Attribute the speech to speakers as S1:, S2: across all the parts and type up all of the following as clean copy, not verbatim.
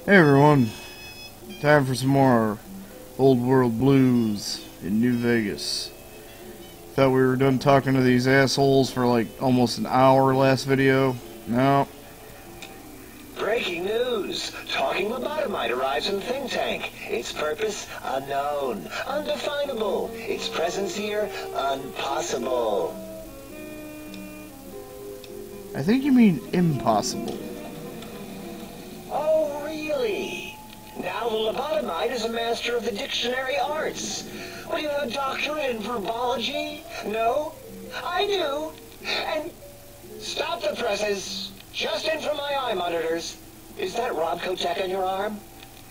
S1: Hey everyone, time for some more Old World Blues in New Vegas. Thought we were done talking to these assholes for like almost an hour last video. No.
S2: Breaking news! Talking lobotomite arrives in think tank. Its purpose, unknown. Undefinable. Its presence here, impossible.
S1: I think you mean impossible.
S2: Oh, really? Now the lobotomite is a master of the dictionary arts. What, do you have a doctorate in verbology? No? I do. And stop the presses. Just in from my eye monitors. Is that Rob Kotek on your arm?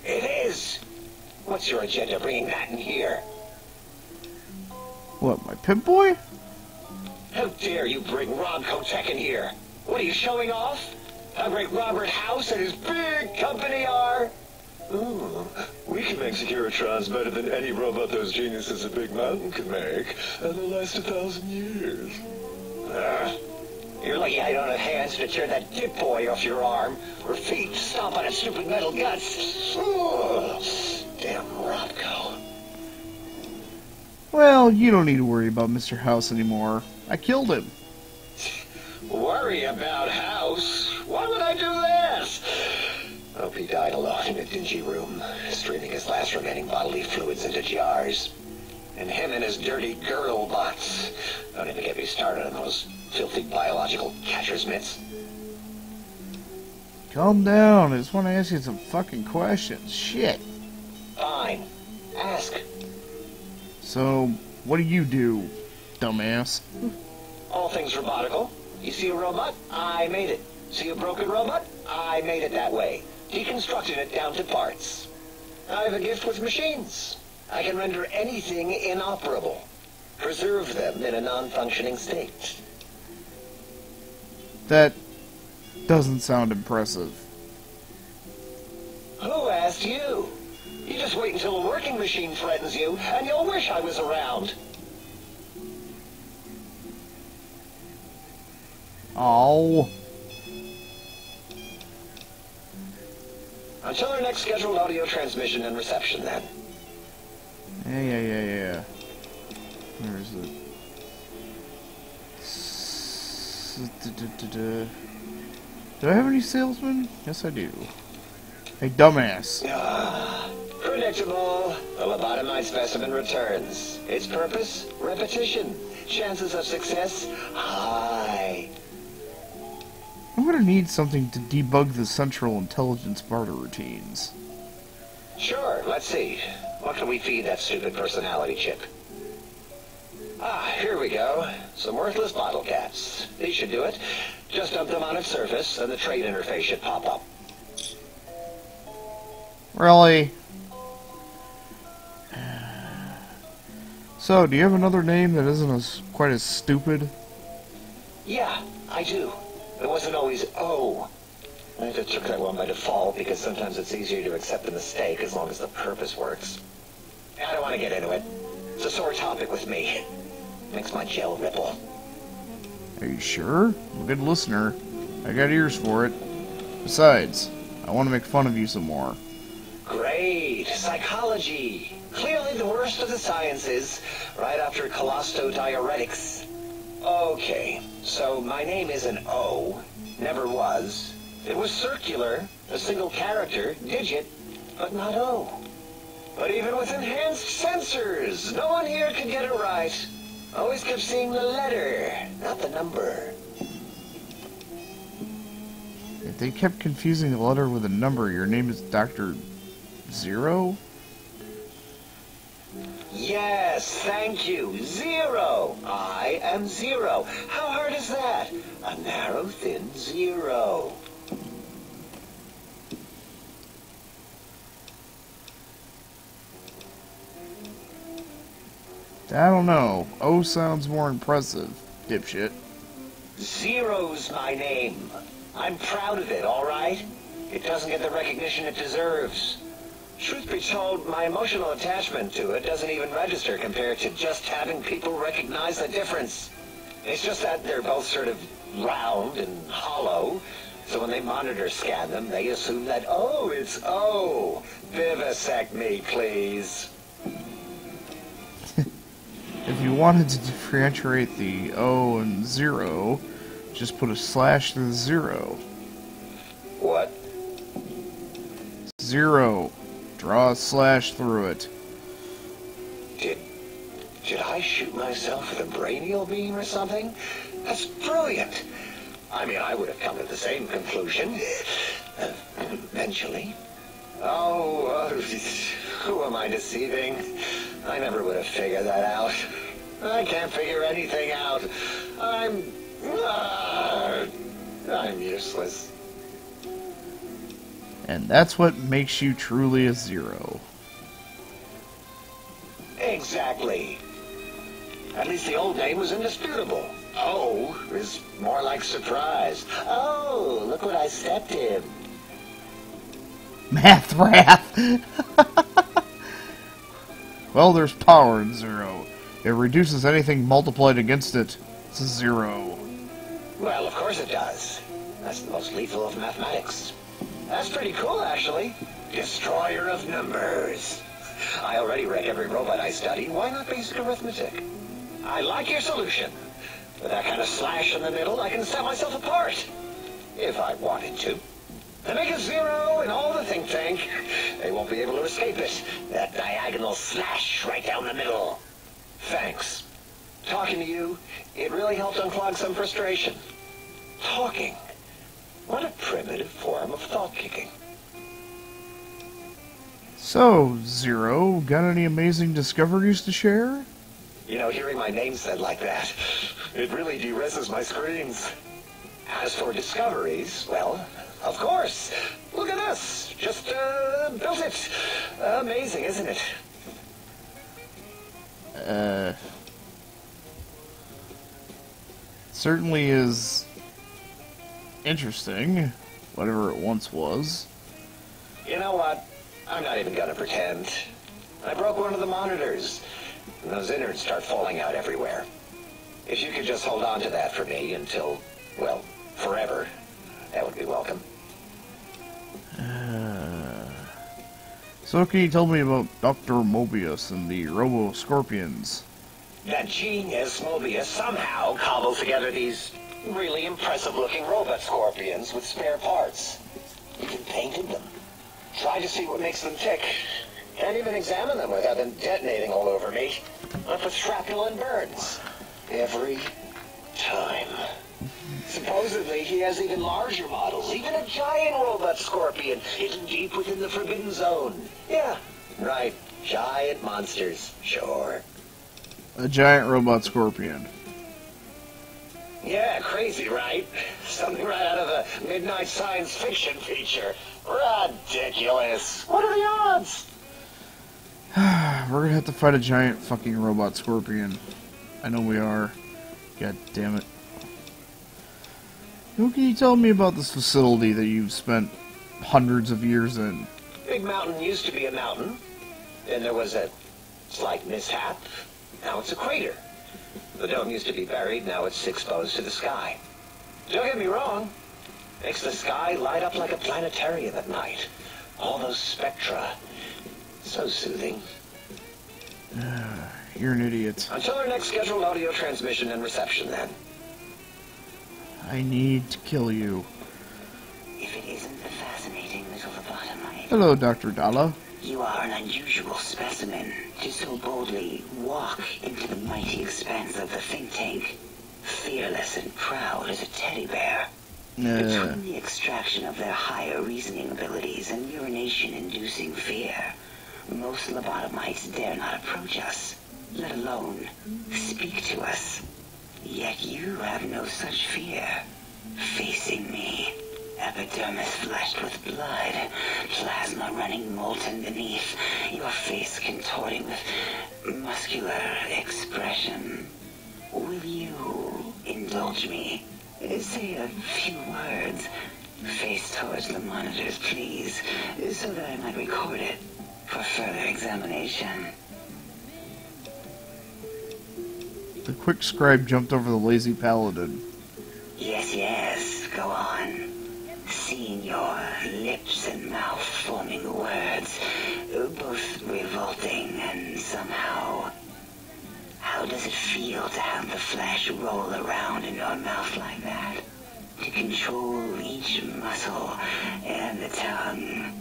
S2: It is. What's your agenda bringing that in here?
S1: What, my pimp boy?
S2: How dare you bring Rob Kotek in here? What, are you showing off? How great Robert House and his big company are? Ooh, we can make Securitrons better than any robot those geniuses at Big Mountain can make, and they'll last 1,000 years. You're lucky I don't have hands to tear that dip boy off your arm, or feet to stomp on his stupid metal guts. Ooh, damn Robco.
S1: Well, you don't need to worry about Mr. House anymore. I killed him.
S2: Worry about House? Why would I do that? Hope he died alone in a dingy room, streaming his last remaining bodily fluids into jars. And him and his dirty girl bots. Don't even get me started on those filthy biological catcher's mitts.
S1: Calm down. I just want to ask you some fucking questions. Shit.
S2: Fine. Ask.
S1: So, what do you do, dumbass?
S2: All things robotical. You see a robot? I made it. See a broken robot? I made it that way. Deconstructed it down to parts. I have a gift with machines. I can render anything inoperable. Preserve them in a non-functioning state.
S1: That doesn't sound impressive.
S2: Who asked you? You just wait until a working machine threatens you, and you'll wish I was around.
S1: Oh.
S2: Until our next scheduled audio transmission and reception, then.
S1: Yeah. Where is it? Do I have any salesmen? Yes, I do. Hey, dumbass.
S2: Predictable. The lobotomite specimen returns. Its purpose? Repetition. Chances of success? High.
S1: I'm gonna need something to debug the central intelligence barter routines.
S2: Sure, let's see. What can we feed that stupid personality chip? Here we go. Some worthless bottle caps. These should do it. Just dump them on its surface, and the trade interface should pop up.
S1: Really? So, do you have another name that isn't quite as stupid?
S2: Yeah, I do. It wasn't always O. I just took that one by default because sometimes it's easier to accept the mistake as long as the purpose works. I don't want to get into it. It's a sore topic with me. Makes my gel ripple.
S1: Are you sure? I'm a good listener. I got ears for it. Besides, I want to make fun of you some more.
S2: Great. Psychology. Clearly the worst of the sciences, right after colostodiuretics. Okay, so my name is an O. Never was. It was circular, a single character, digit, but not O. But even with enhanced sensors, no one here could get it right. Always kept seeing the letter, not the number.
S1: If they kept confusing the letter with a number, your name is Dr. Zero?
S2: Yes, thank you. Zero. I am zero. How hard is that? A narrow, thin zero.
S1: I don't know. O sounds more impressive, dipshit.
S2: Zero's my name. I'm proud of it, all right? It doesn't get the recognition it deserves. Truth be told, my emotional attachment to it doesn't even register compared to just having people recognize the difference. It's just that they're both sort of round and hollow, So when they monitor scan them, they assume that, oh, it's O. Vivisect me, please.
S1: If you wanted to differentiate the O and 0, just put a slash through the 0.
S2: What?
S1: 0. Draw a slash through it.
S2: Did I shoot myself with a brainial beam or something? That's brilliant. I mean, I would have come to the same conclusion. Eventually. Oh, who am I deceiving? I never would have figured that out. I can't figure anything out. I'm useless.
S1: And that's what makes you truly a 0.
S2: Exactly. At least the old name was indisputable. O is more like surprise. Oh, look what I stepped in.
S1: Math wrath! Well, there's power in 0. It reduces anything multiplied against it to 0.
S2: Well, of course it does. That's the most lethal of mathematics. That's pretty cool, actually. Destroyer of numbers. I already wreck every robot I study. Why not basic arithmetic? I like your solution. With that kind of slash in the middle, I can set myself apart. If I wanted to. To make a 0 in all the think tank, they won't be able to escape it. That diagonal slash right down the middle. Thanks. Talking to you, it really helped unclog some frustration. Talking. What a primitive form of thought kicking.
S1: So, 0, got any amazing discoveries to share?
S2: You know, hearing my name said like that, it really de-reses my screens. As for discoveries, well, of course. Look at this. Just built it. Amazing, isn't it?
S1: Certainly is interesting, whatever it once was.
S2: You know what? I'm not even gonna pretend. I broke one of the monitors, and those innards start falling out everywhere. If you could just hold on to that for me until, well, forever, that would be welcome.
S1: So can you tell me about Dr. Mobius and the Robo-Scorpions?
S2: That genius Mobius somehow cobbled together these really impressive-looking robot scorpions with spare parts. Even painted them. Tried to see what makes them tick. Can't even examine them without them detonating all over me. Up with shrapnel and burns. Every time. Supposedly, he has even larger models, even a giant robot scorpion hidden deep within the Forbidden Zone. Yeah, right. Giant monsters, sure.
S1: A giant robot scorpion.
S2: Yeah, crazy, right? Something right out of a midnight science fiction feature. Ridiculous. What are the odds?
S1: We're gonna have to fight a giant fucking robot scorpion. I know we are. God damn it. Who can you tell me about this facility that you've spent hundreds of years in?
S2: Big Mountain used to be a mountain. Then there was a slight mishap. Now it's a crater. The dome used to be buried, now it's exposed to the sky. Don't get me wrong. Makes the sky light up like a planetarium at night. All those spectra. So soothing.
S1: You're an idiot.
S2: Until our next scheduled audio transmission and reception, then.
S1: I need to kill you.
S3: If it isn't the fascinating little lobotomite.
S1: Hello, Dr. Dalla.
S3: You are an unusual specimen to so boldly walk into the mighty expanse of the think tank, fearless and proud as a teddy bear. Between the extraction of their higher reasoning abilities and urination-inducing fear, most lobotomites dare not approach us, let alone speak to us. Yet you have no such fear. Facing me, epidermis flushed with blood, plasma running molten beneath, your face contorting with muscular expression. Will you indulge me? Say a few words. Face towards the monitors, please, so that I might record it for further examination.
S1: The quick scribe jumped over the lazy paladin.
S3: Yes, go on. seen your lips and mouth forming words, both revolting and somehow... How does it feel to have the flesh roll around in your mouth like that? To control each muscle and the tongue?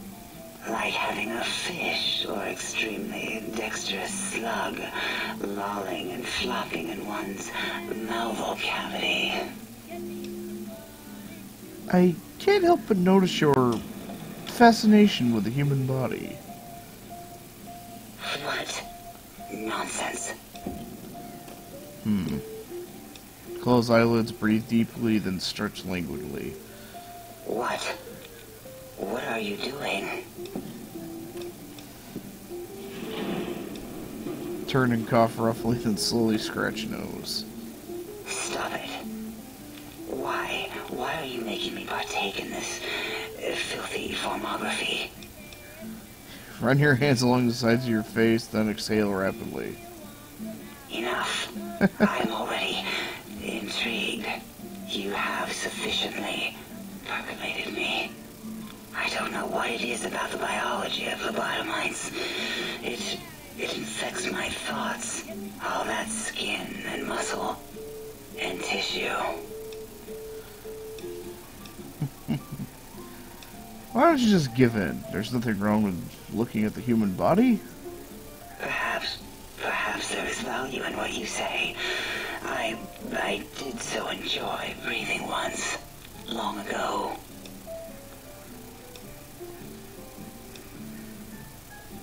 S3: Like having a fish or extremely dexterous slug lolling and flopping in one's mouthal cavity.
S1: I can't help but notice your fascination with the human body.
S3: What? Nonsense.
S1: Close eyelids, breathe deeply, then stretch languidly.
S3: What? What are you doing?
S1: Turn and cough roughly, then slowly scratch nose.
S3: Stop it. Why? Why are you making me partake in this filthy formography?
S1: Run your hands along the sides of your face, then exhale rapidly.
S3: Enough. I am already intrigued. You have sufficiently percolated me. I don't know what it is about the biology of lobotomites. It infects my thoughts. All that skin and muscle and tissue.
S1: Why don't you just give in? There's nothing wrong with looking at the human body.
S3: Perhaps there is value in what you say. I did so enjoy breathing once, long ago.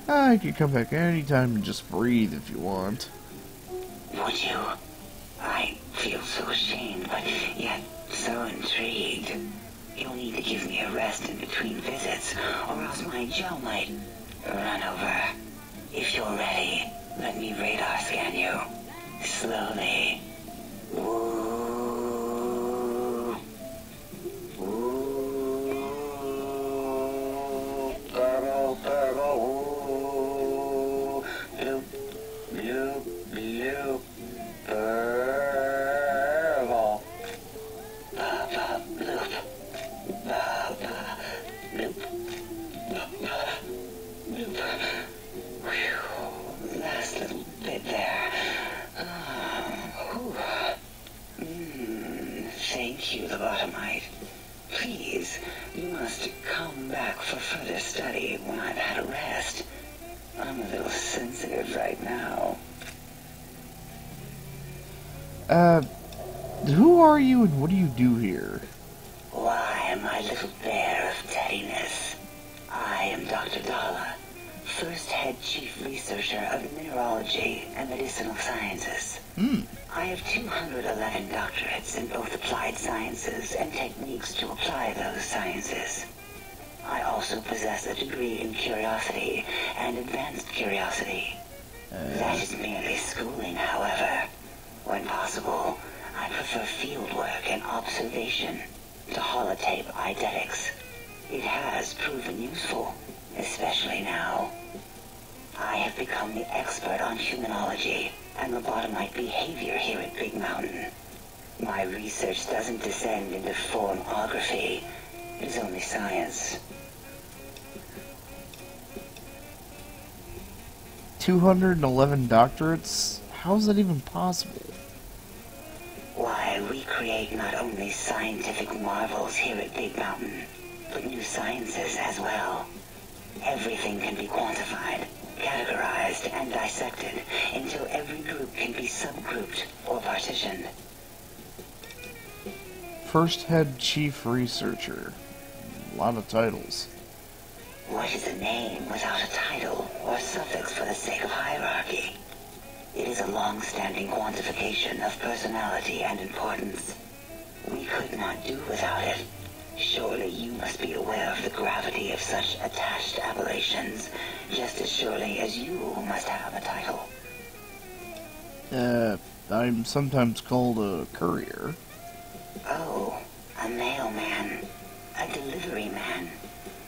S1: I could come back anytime and just breathe if you want.
S3: Would you? I feel so ashamed, but yet so intrigued. You'll need to give me a rest in between visits, or else my jaw might run over. If you're ready, let me radar scan you. Slowly. Ooh. Ooh. Purple, purple. Ooh. Bloop, bloop, bloop. Purple. Ba-ba, bloop. Ba-ba, bloop. Ba-ba, bloop. Whew. Last little bit there. Thank you, lobotomite. Please, you must come back for further study when I've had a rest. I'm a little sensitive right now.
S1: Who are you and what do you do here?
S3: Why, my little bear of teddiness. I am Dr. Dalla, first head chief researcher of mineralogy and medicinal sciences. I have 211 doctorates in both applied sciences and techniques to apply those sciences. I also possess a degree in curiosity and advanced curiosity. That is merely schooling, however. When possible, I prefer fieldwork and observation to holotape eidetics. It has proven useful, especially now. I have become the expert on humanology and lobotomite behavior here at Big Mountain. My research doesn't descend into formography. It's only science.
S1: 211 doctorates? How is that even possible?
S3: Why, we create not only scientific marvels here at Big Mountain, but new sciences as well. Everything can be quantified, categorized, and dissected until every group can be subgrouped or partitioned.
S1: First head chief researcher. A lot of titles.
S3: What is a name without a title or suffix for the sake of hierarchy? It is a long-standing quantification of personality and importance. We could not do without it. Surely you must be aware of the gravity of such attached appellations, just as surely as you must have a title.
S1: I'm sometimes called a courier.
S3: Oh, a mailman. A delivery man.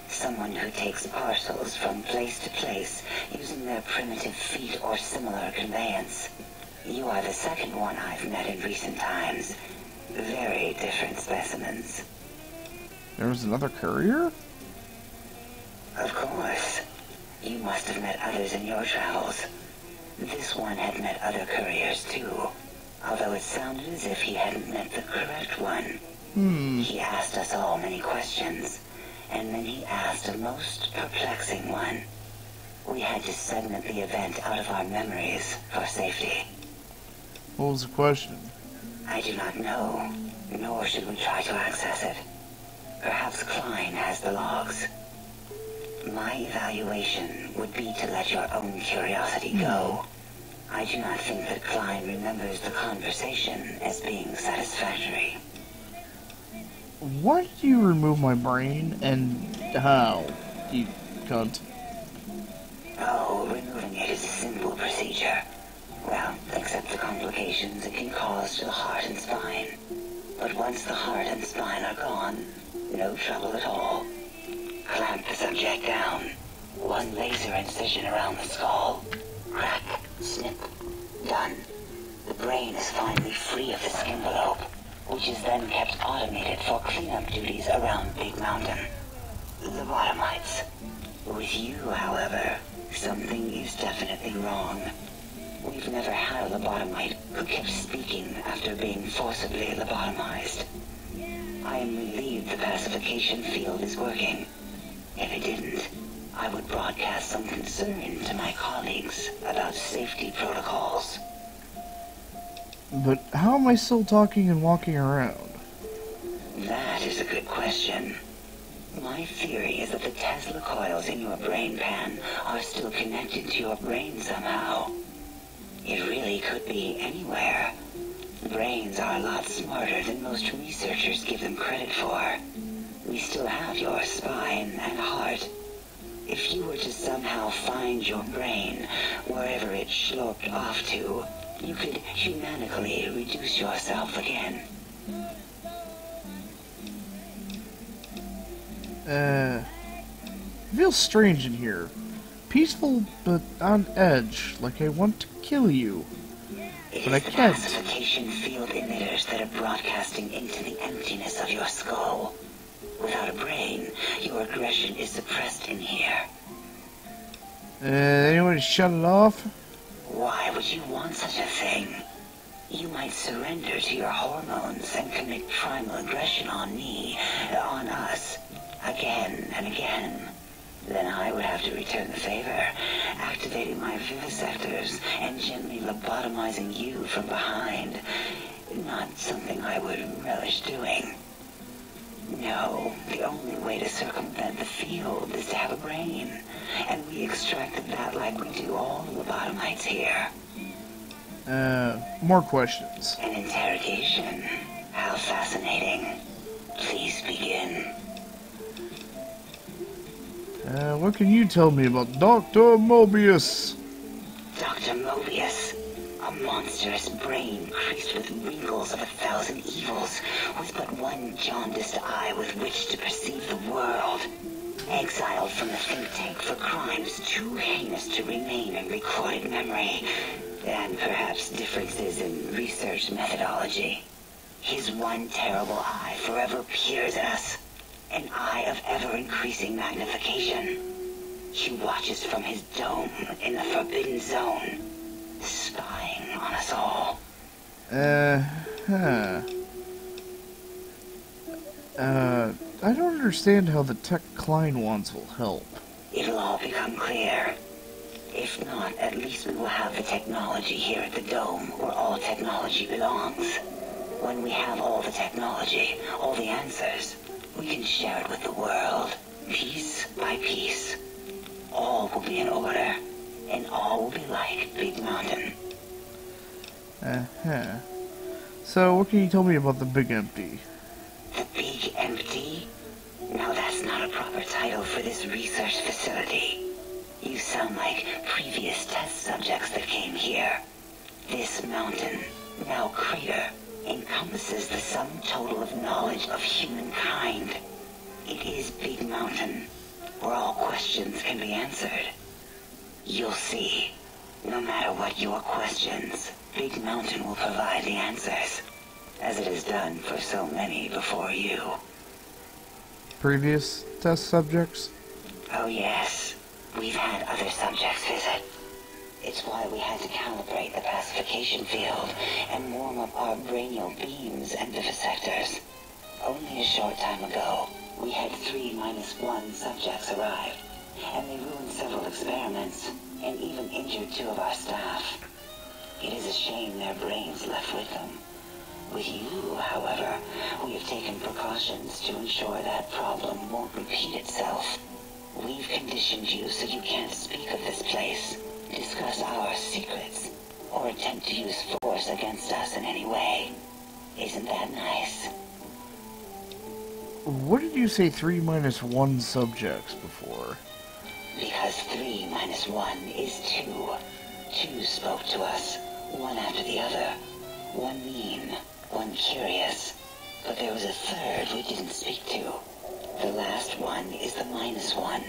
S3: Someone who takes parcels from place to place using their primitive feet or similar conveyance. You are the second one I've met in recent times. Very different specimens.
S1: There was another courier?
S3: Of course. You must have met others in your travels. This one had met other couriers too, although it sounded as if he hadn't met the correct one. He asked us all many questions, and then he asked a most perplexing one. We had to segment the event out of our memories for safety.
S1: What was the question?
S3: I do not know, nor should we try to access it. Perhaps Klein has the logs. My evaluation would be to let your own curiosity go. I do not think that Klein remembers the conversation as being satisfactory.
S1: Why did you remove my brain, and how, you cunt?
S3: Oh, removing it is a simple procedure. Well, except the complications it can cause to the heart and spine. But once the heart and spine are gone, no trouble at all. Clamp the subject down. One laser incision around the skull. Crack, snip, done. The brain is finally free of this envelope, which is then kept automated for cleanup duties around Big Mountain. Lobotomites. With you, however, something is definitely wrong. We've never had a lobotomite who kept speaking after being forcibly lobotomized. I am relieved the pacification field is working. If it didn't, I would broadcast some concern to my colleagues about safety protocols.
S1: But how am I still talking and walking around?
S3: That is a good question. My theory is that the Tesla coils in your brain pan are still connected to your brain somehow. It really could be anywhere. Brains are a lot smarter than most researchers give them credit for. We still have your spine and heart. If you were to somehow find your brain wherever it sloped off to, you could humanically reduce yourself again.
S1: It feels strange in here. Peaceful, but on edge, like I want to kill you. But I
S3: It is the
S1: can't.
S3: pacification field emitters that are broadcasting into the emptiness of your skull. Without a brain, your aggression is suppressed in here.
S1: Anyone shut it off?
S3: Why would you want such a thing? You might surrender to your hormones and commit primal aggression on me, on us, again and again. Then I would have to return the favor, activating my vivisectors and gently lobotomizing you from behind. Not something I would relish doing. No, the only way to circumvent the field is to have a brain, and we extracted that like we do all lobotomites here.
S1: More questions.
S3: An interrogation? How fascinating. Please begin.
S1: What can you tell me about Dr. Mobius?
S3: Dr. Mobius, a monstrous brain creased with wrinkles of 1,000 evils, with but one jaundiced eye with which to perceive the world. Exiled from the think tank for crimes too heinous to remain in recorded memory, and perhaps differences in research methodology. His one terrible eye forever peers at us, an eye of ever-increasing magnification. He watches from his dome in the Forbidden Zone, spying on us all.
S1: I don't understand how the tech Klein wants will help.
S3: It'll all become clear. If not, at least we will have the technology here at the dome, where all technology belongs. When we have all the technology, all the answers, we can share it with the world, piece by piece. All will be in order, and all will be like Big Mountain.
S1: So, what can you tell me about the Big Empty?
S3: The Big Empty? Now that's not a proper title for this research facility. You sound like previous test subjects that came here. This mountain, now crater, encompasses the sum total of knowledge of humankind. It is Big Mountain, where all questions can be answered. You'll see. No matter what your questions, Big Mountain will provide the answers, as it has done for so many before you.
S1: previous test subjects?
S3: Oh yes, we've had other subjects visit. It's why we had to calibrate the pacification field and warm up our brainial beams and vivisectors. Only a short time ago, we had 3-1 subjects arrive, and they ruined several experiments, and even injured 2 of our staff. It is a shame their brains left with them. With you, however, we have taken precautions to ensure that problem won't repeat itself. We've conditioned you so you can't speak of this place, discuss our secrets, or attempt to use force against us in any way. Isn't that nice?
S1: What did you say 3-1 subjects before?
S3: Because 3-1 is 2. 2 spoke to us, one after the other. One mean, one curious. But there was a third we didn't speak to. The last one is the -1.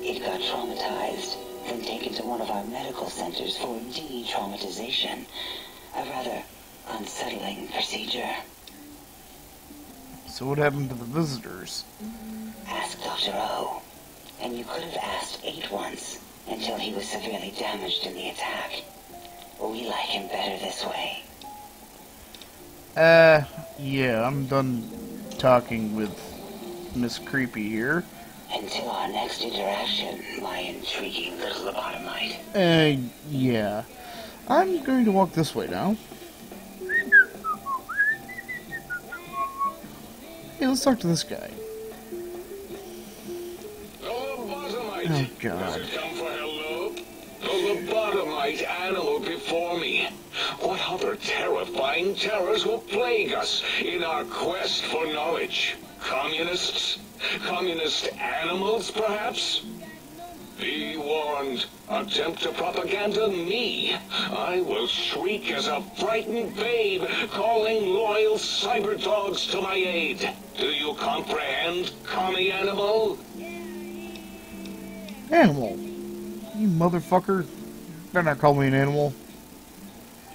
S3: It got traumatized, then taken to one of our medical centers for de-traumatization. A rather unsettling procedure.
S1: So what happened to the visitors?
S3: Ask Dr. O. And you could have asked 8 once, until he was severely damaged in the attack. We like him better this way.
S1: Yeah, I'm done talking with Miss Creepy here.
S3: Until our next interaction, my intriguing little lobotomite.
S1: Yeah. I'm going to walk this way now. Hey, let's talk to this guy. Oh, God.
S4: Come for hello? The lobotomite animal before me. What other terrifying terrors will plague us in our quest for knowledge? Communists? Communist animals, perhaps? Be warned. Attempt to propaganda me. I will shriek as a frightened babe, calling loyal cyber dogs to my aid. Do you comprehend, commie animal?
S1: Animal. You motherfucker. Better not call me an animal.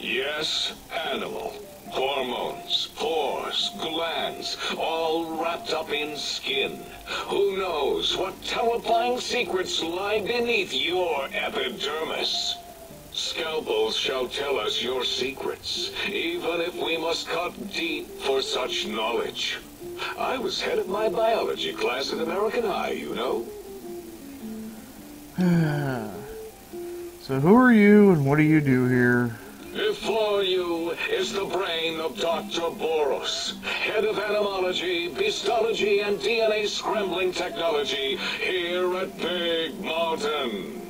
S4: Yes, animal. Hormones, pores, glands, all wrapped up in skin. Who knows what terrifying secrets lie beneath your epidermis? Scalpels shall tell us your secrets, even if we must cut deep for such knowledge. I was head of my biology class at American High, you know.
S1: So who are you and what do you do here?
S4: Before you is the brain of Dr. Boros, head of animalogy, beastology, and DNA scrambling technology here at Big Mountain.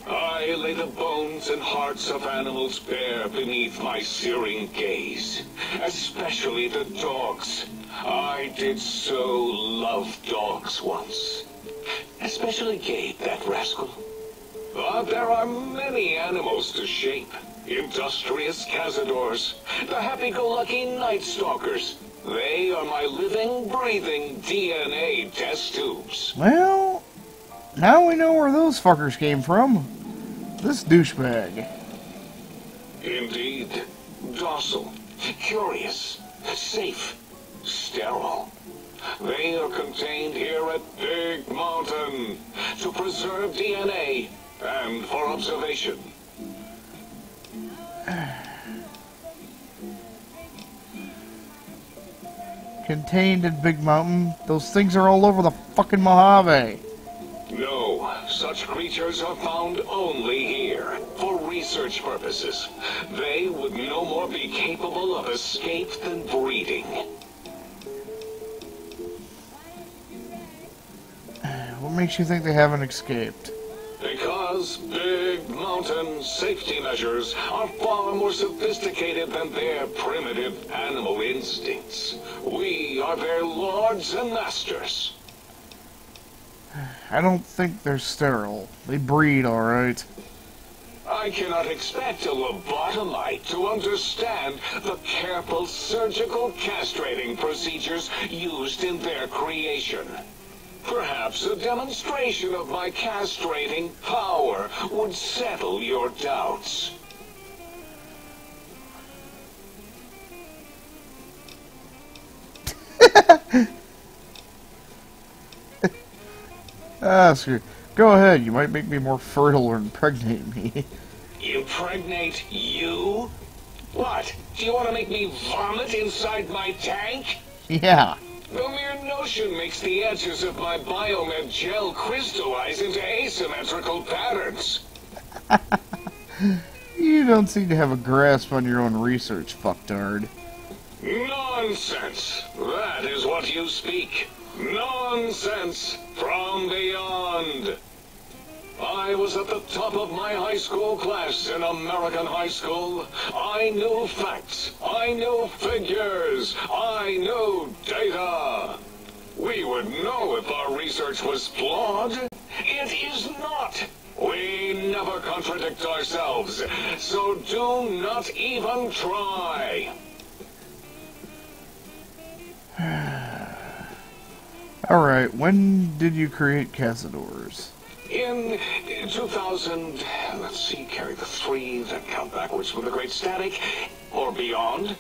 S4: I lay the bones and hearts of animals bare beneath my searing gaze, especially the dogs. I did so love dogs once. Especially Gabe, that rascal. But there are many animals to shape. Industrious cazadors, the happy-go-lucky night stalkers. They are my living, breathing DNA test tubes.
S1: Well, now we know where those fuckers came from. This douchebag.
S4: Indeed. Docile, curious, safe, sterile. They are contained here at Big Mountain to preserve DNA and for observation.
S1: Contained in Big Mountain? Those things are all over the fucking Mojave.
S4: No, such creatures are found only here, for research purposes. They would no more be capable of escape than breeding.
S1: What makes you think they haven't escaped?
S4: Because Big Mountain safety measures are far more sophisticated than their primitive animal instincts. We are their lords and masters.
S1: I don't think they're sterile. They breed, alright.
S4: I cannot expect a lobotomite to understand the careful surgical castrating procedures used in their creation. Perhaps a demonstration of my castrating power would settle your doubts.
S1: Ask her. Go ahead, you might make me more fertile or impregnate me.
S4: Impregnate you? What? Do you want to make me vomit inside my tank?
S1: Yeah.
S4: The mere notion makes the edges of my biomed gel crystallize into asymmetrical patterns.
S1: You don't seem to have a grasp on your own research, fucktard.
S4: Nonsense! That is what you speak. Nonsense from beyond. I was at the top of my high school class in American high school. I knew facts. I knew figures. I knew data. We would know if our research was flawed. It is not. We never contradict ourselves, so do not even try.
S1: Alright, when did you create Cazadors?
S4: In 2000, let's see, carry the 3, then count backwards from the Great Static, or beyond.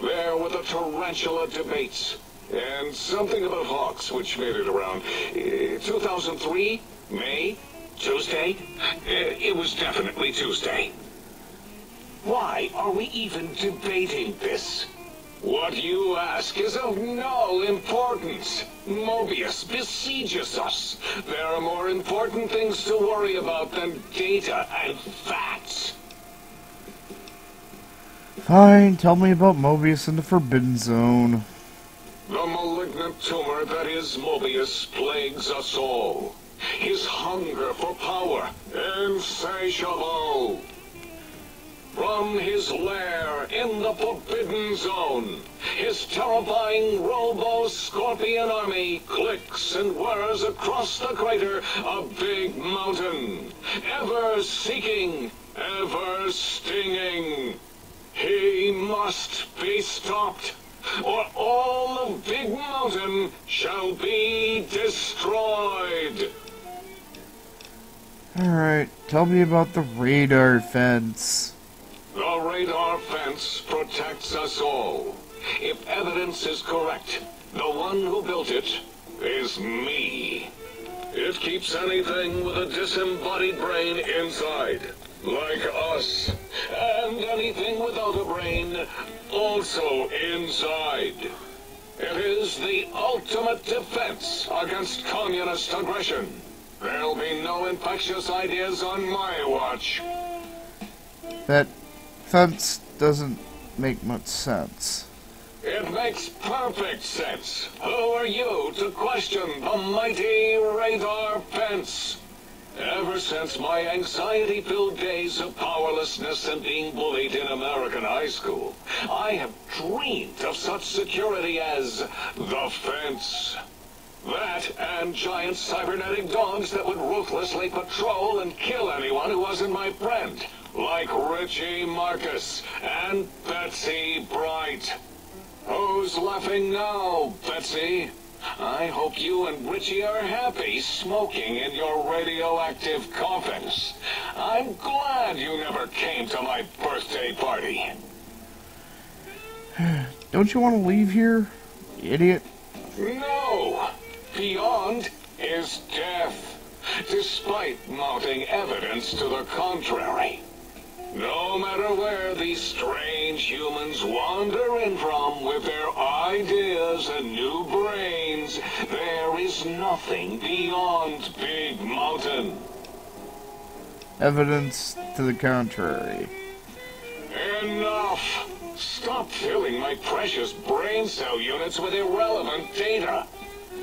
S4: There were the tarantula debates, and something about hawks, which made it around 2003, May, Tuesday. It was definitely Tuesday. Why are we even debating this? What you ask is of no importance. Mobius besieges us. There are more important things to worry about than data and facts.
S1: Fine, tell me about Mobius and the Forbidden Zone.
S4: The malignant tumor that is Mobius plagues us all. His hunger for power, insatiable. From his lair in the Forbidden Zone, his terrifying Robo-Scorpion army clicks and whirs across the crater a big mountain, ever seeking, ever stinging. He must be stopped, or all of Big Mountain shall be destroyed.
S1: Alright, tell me about the radar fence.
S4: The radar fence protects us all. If evidence is correct, the one who built it is me. It keeps anything with a disembodied brain inside, like us. And anything without a brain, also inside. It is the ultimate defense against communist aggression. There'll be no infectious ideas on my watch.
S1: That fence doesn't make much sense.
S4: It makes perfect sense. Who are you to question the mighty radar fence? Ever since my anxiety-filled days of powerlessness and being bullied in American high school, I have dreamed of such security as the fence. That and giant cybernetic dogs that would ruthlessly patrol and kill anyone who wasn't my friend, like Richie Marcus and Betsy Bright. Who's laughing now, Betsy? I hope you and Richie are happy smoking in your radioactive coffins. I'm glad you never came to my birthday party.
S1: Don't you want to leave here, you idiot?
S4: No! Beyond is death, despite mounting evidence to the contrary. No matter where these strange humans wander in from with their ideas and new brains, there is nothing beyond Big Mountain.
S1: Evidence to the contrary.
S4: Enough! Stop filling my precious brain cell units with irrelevant data.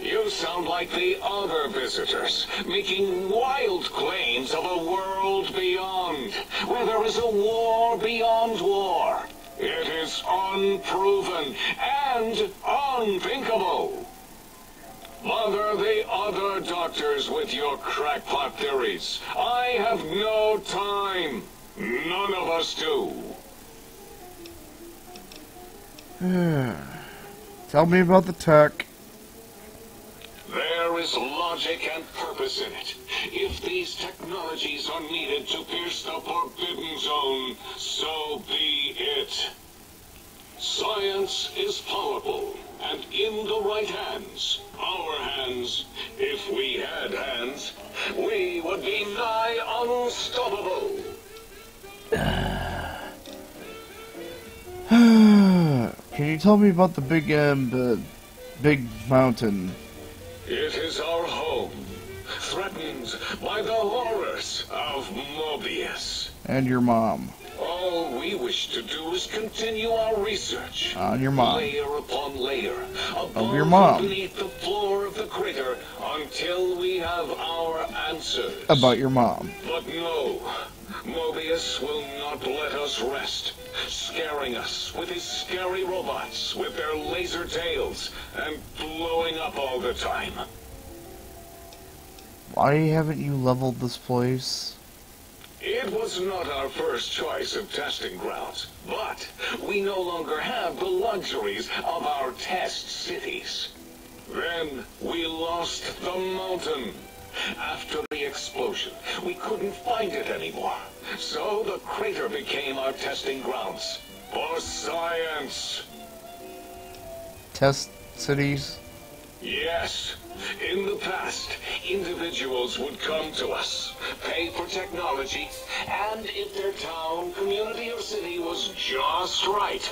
S4: You sound like the other visitors, making wild claims of a world beyond, where there is a war beyond war. It is unproven and unthinkable. Bother the other doctors with your crackpot theories. I have no time. None of us do.
S1: Tell me about the tech.
S4: There is logic and purpose in it. If these technologies are needed to pierce the Forbidden Zone, so be it. Science is powerful, and in the right hands, our hands, if we had hands, we would be nigh unstoppable.
S1: Can you tell me about the big mountain?
S4: It is our home, threatened by the horrors of Mobius.
S1: And your mom.
S4: All we wish to do is continue our research.
S1: On your mom.
S4: Layer upon layer.
S1: Of your mom.
S4: Beneath the floor of the crater until we have our answers.
S1: About your mom.
S4: But no, Mobius will not let us rest, scaring us with his scary robots with their laser tails and blowing up all the time.
S1: Why haven't you leveled this place?
S4: It was not our first choice of testing grounds, but we no longer have the luxuries of our test cities. Then we lost the mountain. After the explosion, we couldn't find it anymore. So the crater became our testing grounds for science.
S1: Test cities?
S4: Yes. In the past, individuals would come to us, pay for technology, and if their town, community, or city was just right,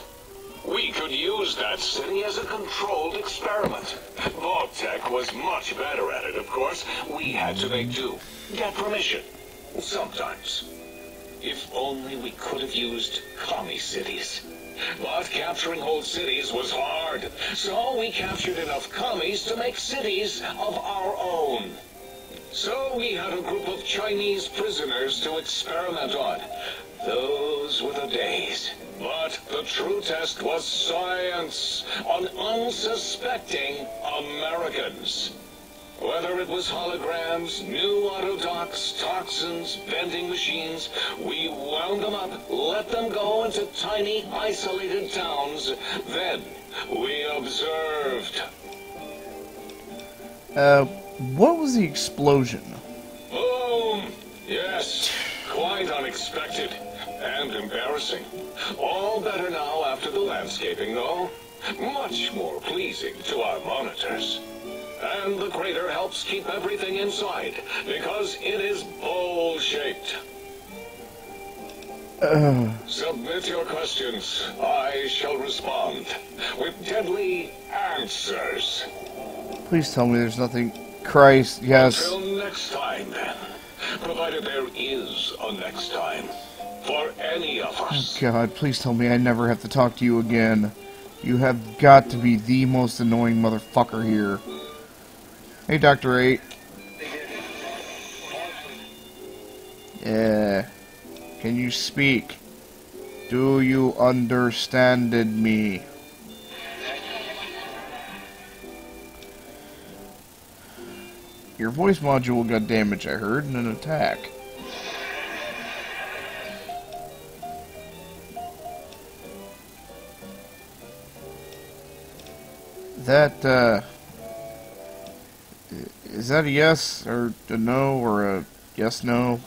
S4: we could use that city as a controlled experiment. Vault-Tec was much better at it, of course. We had to make do. Get permission. Sometimes. If only we could have used commie cities. But capturing whole cities was hard, so we captured enough commies to make cities of our own. So we had a group of Chinese prisoners to experiment on. Those were the days. But the true test was science on unsuspecting Americans. Whether it was holograms, new autodocs, toxins, vending machines, we wound them up, let them go into tiny, isolated towns. Then we observed.
S1: What was the explosion?
S4: Boom! Yes, quite unexpected and embarrassing. All better now after the landscaping, though. Much more pleasing to our monitors. And the crater helps keep everything inside, because it is bowl-shaped. Submit your questions. I shall respond with deadly answers.
S1: Please tell me there's nothing. Christ, yes.
S4: Until next time, then. Provided there is a next time. For any of us.
S1: Oh, God, please tell me I never have to talk to you again. You have got to be the most annoying motherfucker here. Hey, Dr. 8. Yeah. Can you speak? Do you understand me? Your voice module got damaged, I heard, in an attack. That, is that a yes, or a no, or a yes-no?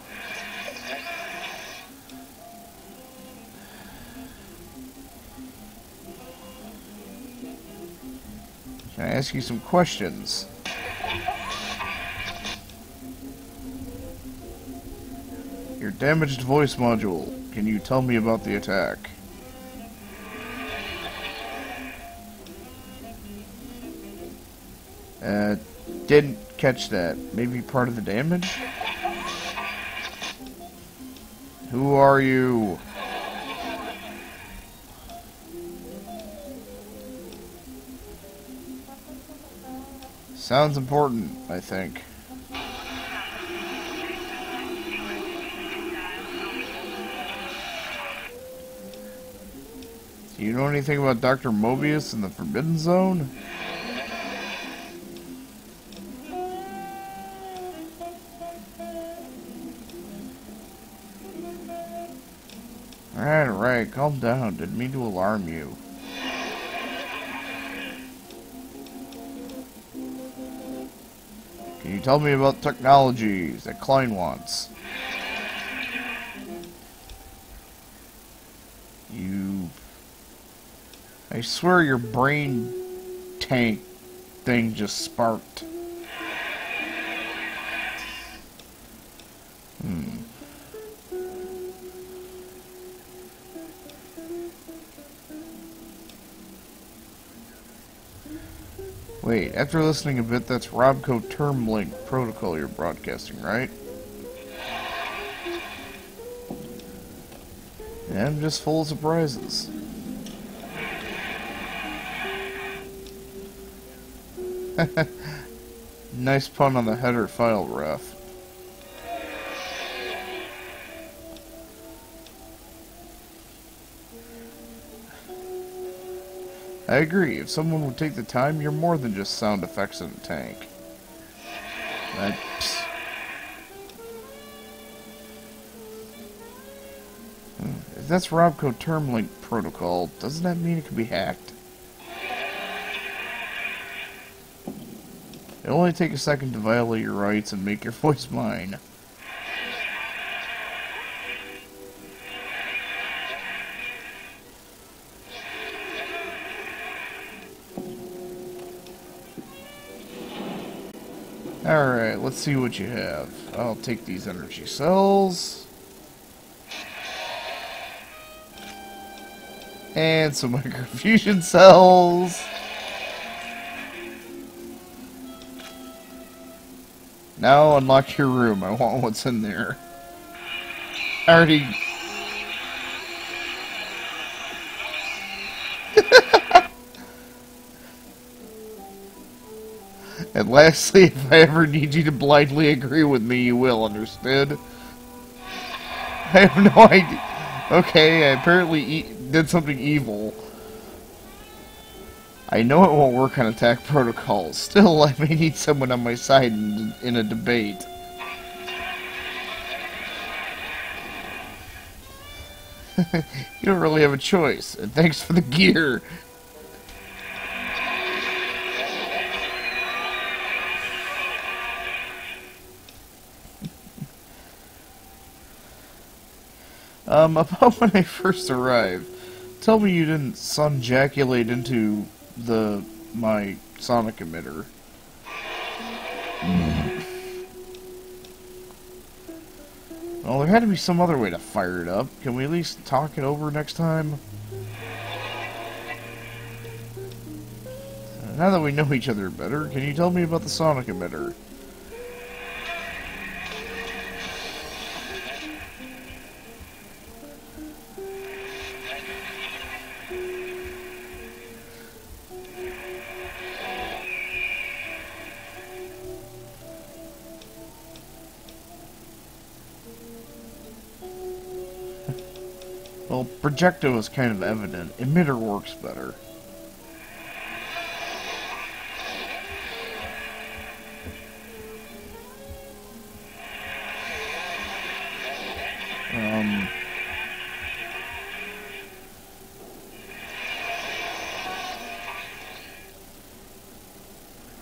S1: Can I ask you some questions? Your damaged voice module. Can you tell me about the attack? Didn't catch that. Maybe part of the damage? Who are you? Sounds important, I think. Do you know anything about Dr. Mobius and the Forbidden Zone? Alright, calm down. Didn't mean to alarm you. Can you tell me about technologies that Klein wants? I swear your brain tank thing just sparked. Wait, after listening a bit, that's Robco term link protocol you're broadcasting, right? Yeah, I'm just full of surprises. Nice pun on the header file ref. I agree, if someone would take the time, you're more than just sound effects in a tank. If that's Robco term link protocol, doesn't that mean it can be hacked? It'll only take a second to violate your rights and make your voice mine. Alright, let's see what you have. I'll take these energy cells. And some microfusion cells. Now unlock your room. I want what's in there. I already... And lastly, if I ever need you to blindly agree with me, you will, understood? I have no idea. Okay, I apparently did something evil. I know it won't work on attack protocols. Still, I may need someone on my side in a debate. You don't really have a choice. And thanks for the gear. About when I first arrived, tell me you didn't sun-jaculate into my sonic emitter. Well, there had to be some other way to fire it up. Can we at least talk it over next time? Now that we know each other better, can you tell me about the sonic emitter? Well, projecto is kind of evident. Emitter works better.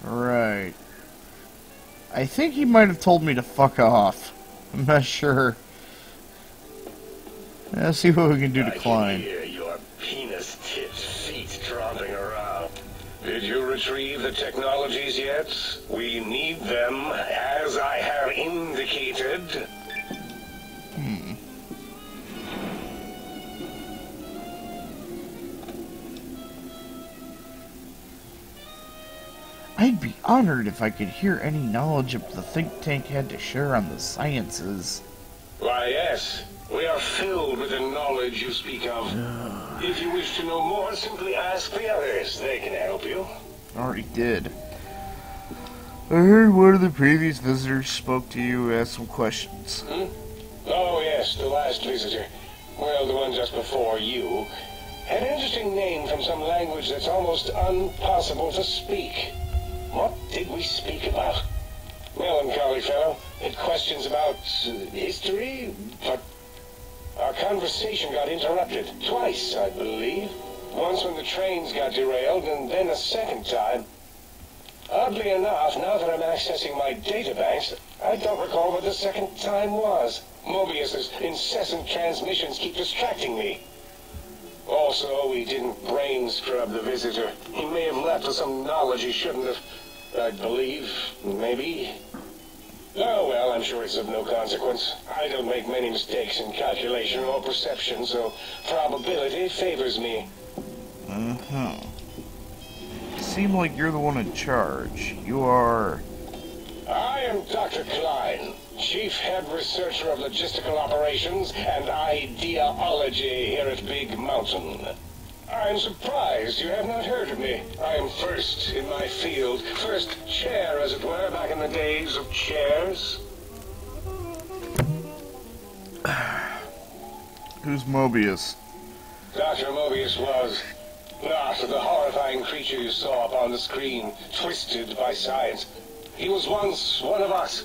S1: Right. I think he might have told me to fuck off. I'm not sure. Let's see what we can do to climb.
S4: I can hear your penis-tipped feet tromping around. Did you retrieve the technologies yet? We need them, as I have indicated.
S1: I'd be honored if I could hear any knowledge the think tank had to share on the sciences.
S4: Why, yes. We are filled with the knowledge you speak of. If you wish to know more, simply ask the others. They can help you.
S1: Already did. I heard one of the previous visitors spoke to you, asked some questions.
S4: Oh, yes, the last visitor. Well, the one just before you. Had an interesting name from some language that's almost impossible to speak. What did we speak about? Melancholy fellow. Had questions about history, but our conversation got interrupted. Twice, I believe. Once when the trains got derailed, and then a second time. Oddly enough, now that I'm accessing my databanks, I don't recall what the second time was. Mobius's incessant transmissions keep distracting me. Also, we didn't brain scrub the visitor. He may have left with some knowledge he shouldn't have. I believe, maybe. Oh, well, I'm sure it's of no consequence. I don't make many mistakes in calculation or perception, so probability favors me.
S1: Uh-huh. Seem like you're the one in charge. You are...
S4: I am Dr. Klein, Chief Head Researcher of Logistical Operations and Ideology here at Big Mountain. I'm surprised you have not heard of me. I am first in my field, first chair, as it were, back in the days of chairs.
S1: Who's Mobius?
S4: Dr. Mobius was not the horrifying creature you saw upon the screen, twisted by science. He was once one of us,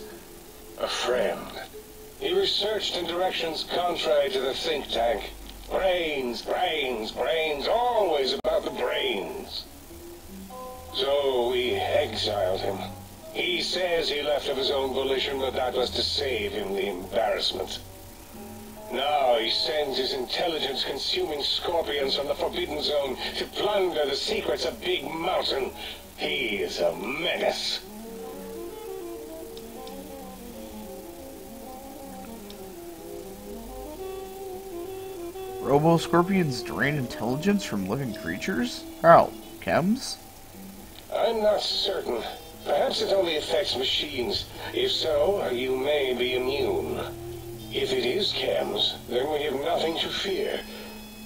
S4: a friend. He researched in directions contrary to the think tank. Brains, brains, brains, always about the brains. So we exiled him. He says he left of his own volition, but that was to save him the embarrassment. Now he sends his intelligence-consuming scorpions from the Forbidden Zone to plunder the secrets of Big Mountain. He is a menace.
S1: Robo-scorpions drain intelligence from living creatures? How? Chems?
S4: I'm not certain. Perhaps it only affects machines. If so, you may be immune. If it is chems, then we have nothing to fear.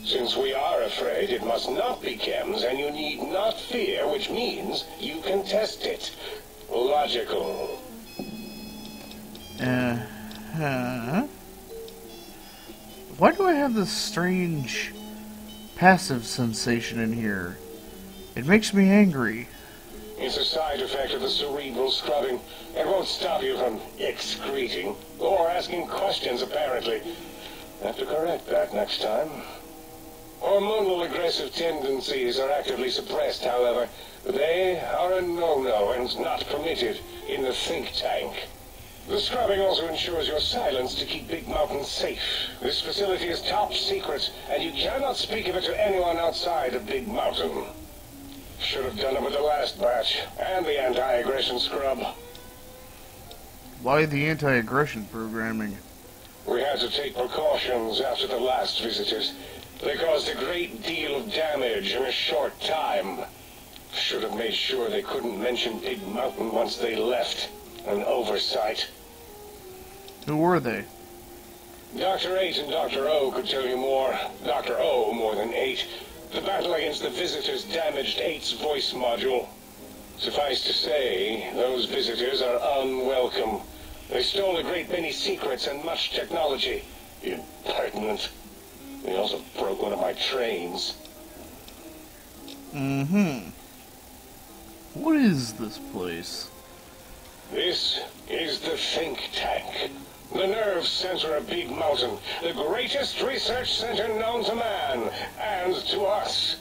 S4: Since we are afraid, it must not be chems, and you need not fear, which means you can test it. Logical.
S1: Uh-huh. Why do I have this strange passive sensation in here? It makes me angry.
S4: It's a side effect of the cerebral scrubbing. It won't stop you from excreting or asking questions, apparently. Have to correct that next time. Hormonal aggressive tendencies are actively suppressed, however. They are a no-no and not permitted in the think tank. The scrubbing also ensures your silence to keep Big Mountain safe. This facility is top secret, and you cannot speak of it to anyone outside of Big Mountain. Should have done it with the last batch, and the anti-aggression scrub.
S1: Why the anti-aggression programming?
S4: We had to take precautions after the last visitors. They caused a great deal of damage in a short time. Should have made sure they couldn't mention Big Mountain once they left. An oversight.
S1: Who were they?
S4: Dr. 8 and Dr. O could tell you more. Dr. O more than 8. The battle against the visitors damaged 8's voice module. Suffice to say, those visitors are unwelcome. They stole a great many secrets and much technology. Impertinent. They also broke one of my trains.
S1: Mm-hmm. What is this place?
S4: This is the think tank. The nerve center of Big Mountain. The greatest research center known to man and to us.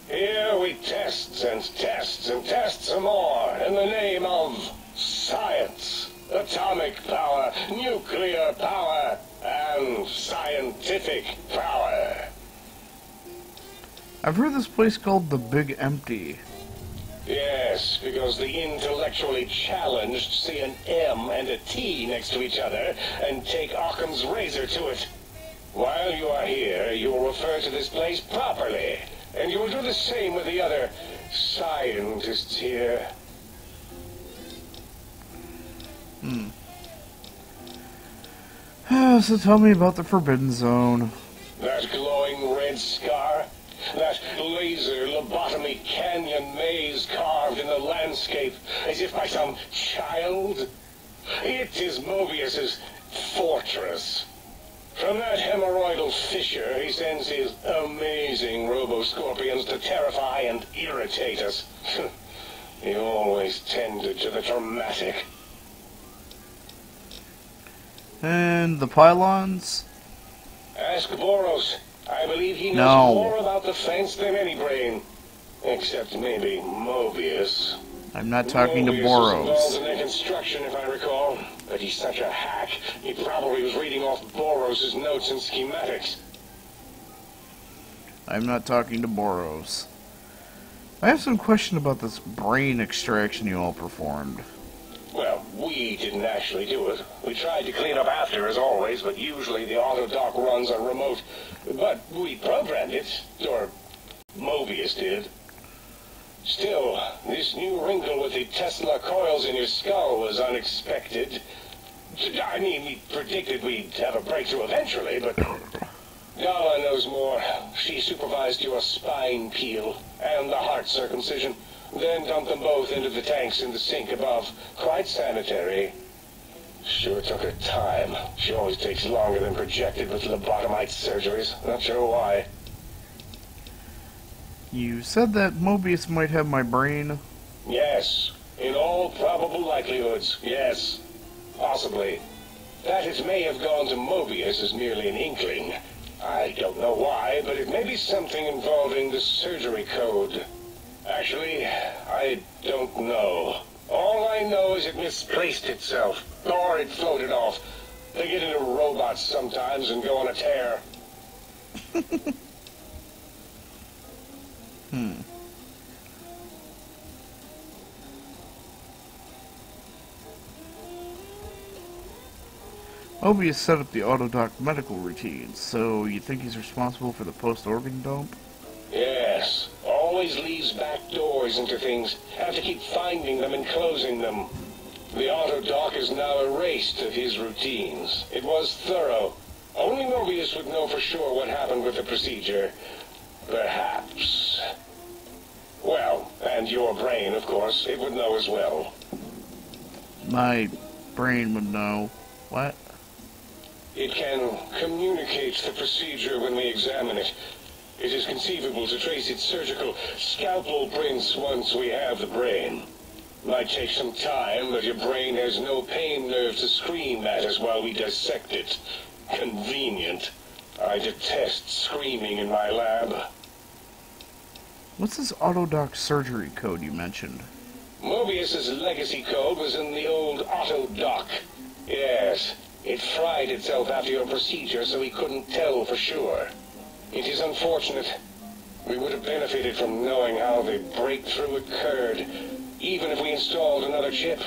S4: Here we test and test and test some more in the name of science. Atomic power, nuclear power, and scientific power.
S1: I've heard this place called the Big Empty.
S4: Yes, because the intellectually challenged see an M and a T next to each other and take Occam's razor to it. While you are here, you will refer to this place properly, and you will do the same with the other scientists here.
S1: So tell me about the Forbidden Zone.
S4: That glowing red scar? That laser lobotomy canyon maze carved in the landscape as if by some child? It is Mobius's fortress. From that hemorrhoidal fissure, he sends his amazing robo-scorpions to terrify and irritate us. He always tended to the dramatic.
S1: And the pylons?
S4: Ask Boros. I believe he knows
S1: No.
S4: more about the fence than any brain. Except maybe Mobius.
S1: I'm not talking to
S4: Mobius was involved
S1: Boros.
S4: in their construction, if I recall. But he's such a hack, he probably was reading off Boros' notes and schematics.
S1: I'm not talking to Boros. I have some question about this brain extraction you all performed.
S4: Well, we didn't actually do it. We tried to clean up after, as always, but usually the auto dock runs are remote. But we programmed it, or Mobius did. Still, this new wrinkle with the Tesla coils in your skull was unexpected. I mean, we predicted we'd have a breakthrough eventually, but Gala knows more. She supervised your spine peel and the heart circumcision, then dumped them both into the tanks in the sink above. Quite sanitary. Sure took her time. She always takes longer than projected with lobotomite surgeries. Not sure why.
S1: You said that Mobius might have my brain?
S4: Yes. In all probable likelihoods, yes. Possibly. That it may have gone to Mobius is merely an inkling. I don't know why, but it may be something involving the surgery code. Actually, I don't know. All I know is it misplaced itself, or it floated off. They get into robots sometimes and go on a tear.
S1: Mobius set up the Autodoc medical routines, so you think he's responsible for the post-organ dump?
S4: Yes. Always leaves back doors into things. Have to keep finding them and closing them. The Autodoc is now erased of his routines. It was thorough. Only Mobius would know for sure what happened with the procedure. Perhaps. Well, and your brain, of course, it would know as well.
S1: My brain would know. What?
S4: It can communicate the procedure when we examine it. It is conceivable to trace its surgical scalpel prints once we have the brain. Might take some time, but your brain has no pain nerve to scream at us while we dissect it. Convenient. I detest screaming in my lab.
S1: What's this Autodoc surgery code you mentioned?
S4: Mobius's legacy code was in the old Autodoc. Yes, it fried itself after your procedure so he couldn't tell for sure. It is unfortunate. We would have benefited from knowing how the breakthrough occurred. Even if we installed another chip,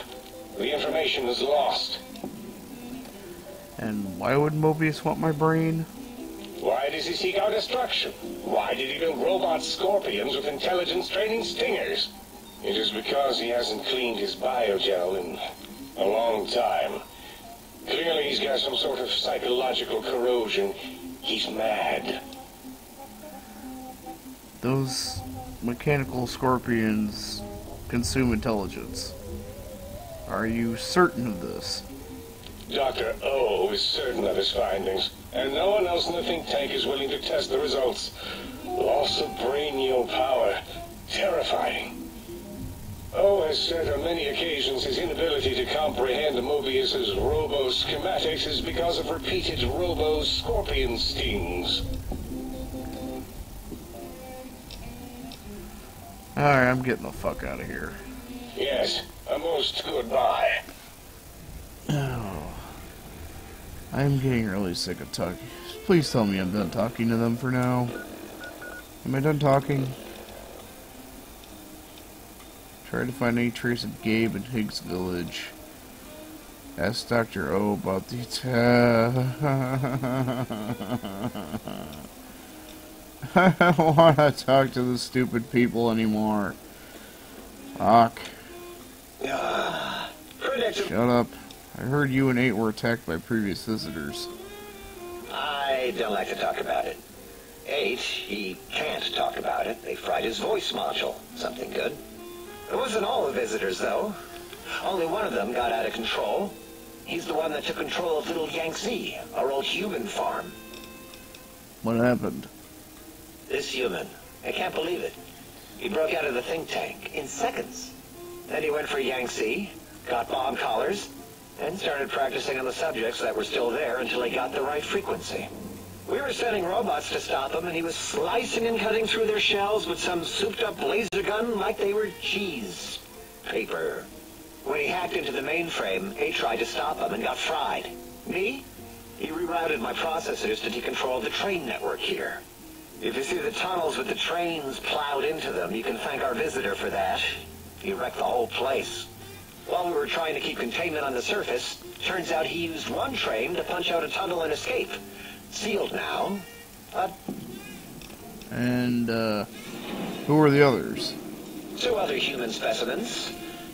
S4: the information is lost.
S1: And why would Mobius want my brain?
S4: Why does he seek our destruction? Why did he build robot scorpions with intelligence training stingers? It is because he hasn't cleaned his biogel in a long time. Clearly he's got some sort of psychological corrosion. He's mad.
S1: Those mechanical scorpions consume intelligence. Are you certain of this?
S4: Dr. O is certain of his findings, and no one else in the think tank is willing to test the results. Loss of brainial power. Terrifying. O has said on many occasions his inability to comprehend Mobius's robo-schematics is because of repeated robo-scorpion stings.
S1: Alright, I'm getting the fuck out of here.
S4: Yes, a most goodbye.
S1: Oh. I'm getting really sick of talking. Please tell me I'm done talking to them for now. Am I done talking? Try to find any trace of Gabe in Higgs Village. Ask Dr. O about the I don't want to talk to the stupid people anymore. Fuck. Shut up. I heard you and 8 were attacked by previous visitors.
S2: I don't like to talk about it. 8, he can't talk about it. They fried his voice module. Something good. It wasn't all the visitors, though. Only one of them got out of control. He's the one that took control of Little Yangtze, our old human farm.
S1: What happened?
S2: This human, I can't believe it. He broke out of the think tank in seconds. Then he went for Yangtze, got bomb collars, and started practicing on the subjects that were still there until he got the right frequency. We were sending robots to stop him, and he was slicing and cutting through their shells with some souped-up laser gun like they were cheese paper. When he hacked into the mainframe, A tried to stop him and got fried. Me? He rerouted my processors to decontrol the train network here. If you see the tunnels with the trains plowed into them, you can thank our visitor for that. He wrecked the whole place. While we were trying to keep containment on the surface, turns out he used one train to punch out a tunnel and escape. Sealed now.
S1: And, who are the others?
S2: 2 other human specimens.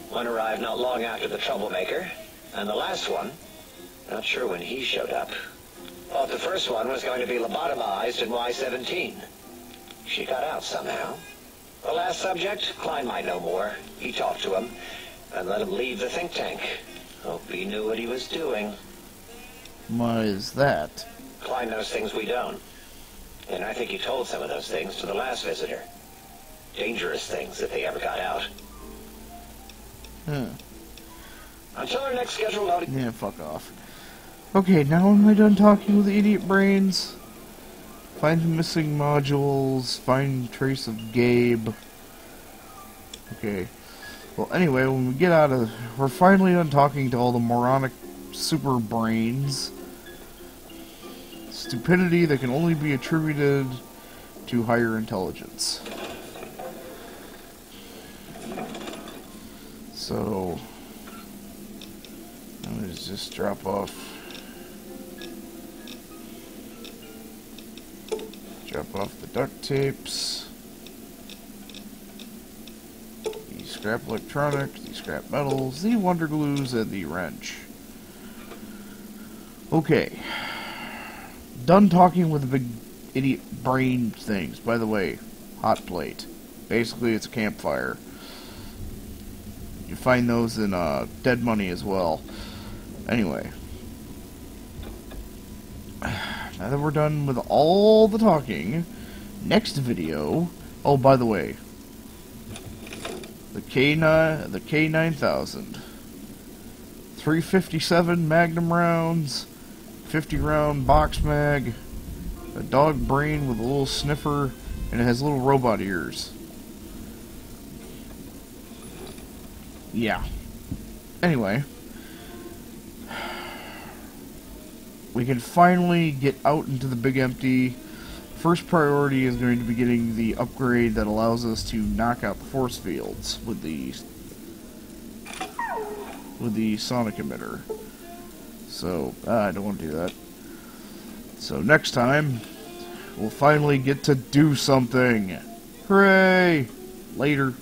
S2: One arrived not long after the troublemaker. And the last one, not sure when he showed up. Thought the first one was going to be lobotomized in Y-17. She got out somehow. The last subject, Klein might know more. He talked to him and let him leave the think tank. Hope he knew what he was doing.
S1: Why is that?
S2: Klein knows things we don't. And I think he told some of those things to the last visitor. Dangerous things if they ever got out.
S1: Huh.
S2: Until our next scheduled outing.
S1: Yeah, fuck off. Okay, now am I done talking with the idiot brains? Find the missing modules, find trace of Gabe. Okay. Well, anyway, when we get out of... We're finally done talking to all the moronic super brains. Stupidity that can only be attributed to higher intelligence. So... let's just drop off the duct tapes, the scrap electronics, the scrap metals, the wonder glues, and the wrench. Okay. Done talking with the big idiot brain things. By the way, hot plate. Basically, it's a campfire. You find those in Dead Money as well. Anyway. Now that we're done with all the talking, next video... Oh, by the way. The K9000. 357 Magnum rounds. 50 round box mag. A dog brain with a little sniffer. And it has little robot ears. Yeah. Anyway. We can finally get out into the big empty. First priority is going to be getting the upgrade that allows us to knock out the force fields with the sonic emitter. So, I don't want to do that. So next time, we'll finally get to do something. Hooray! Later.